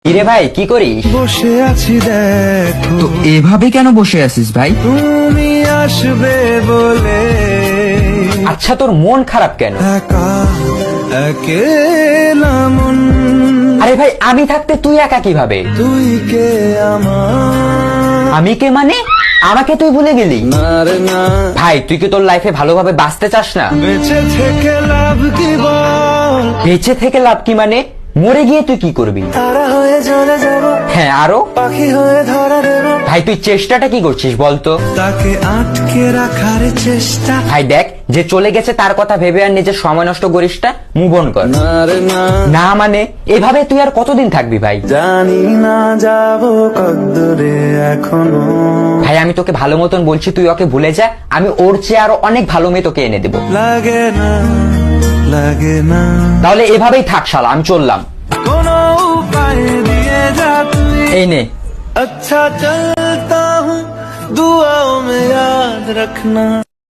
কিরে ভাই কি করিস? বসে আছি দেখো, তো এভাবে কেন বসে আছিস ভাই? তুমি আসবে বলে আচ্ছা তোর মন খারাপ কেন? একা একেলা মন, আরে ভাই আমি থাকতে তুই একা কিভাবে? তুই কে আমার? আমি কে মানে? আমাকে তুই ভুলে গেলি? না রে না, ভাই তুই কি তোর লাইফে ভালোভাবে বাঁচতে চাস না? বেঁচে থেকে লাভ কি বল? বেঁচে থেকে লাভ কি মানে? মরে গিয়ে তুই কি করবি? তারা হয়ে চলে যাব, হ্যাঁ আরো? পাখি হয়ে ধরা দেব, ভাই তুই চেষ্টাটা কি করছিস বলতো? তাকে আটকে রাখার চেষ্টা। ভাই দেখ, যে চলে গেছে তার কথা ভেবে আর নিজের সময় নষ্ট করিস না, মুভ অন কর। না রে না, না মানে এভাবে তুই আর কতদিন থাকবি ভাই? জানি না যাব কদ্দুরে এখনো। ভাই আমি তোকে ভালো মতন বলছি, তুই ওকে ভুলে যা, আমি ওর চেয়ে আরো অনেক ভালো মেয়ে তোকে এনে দেবো। লাগে না, লাগে না, তাহলে এভাবেই থাক শালা, আমি চললাম। কোনো উপায় দিয়ে যা তুই। এই নে। अच्छा चलता हूँ, दुआओं में याद रखना।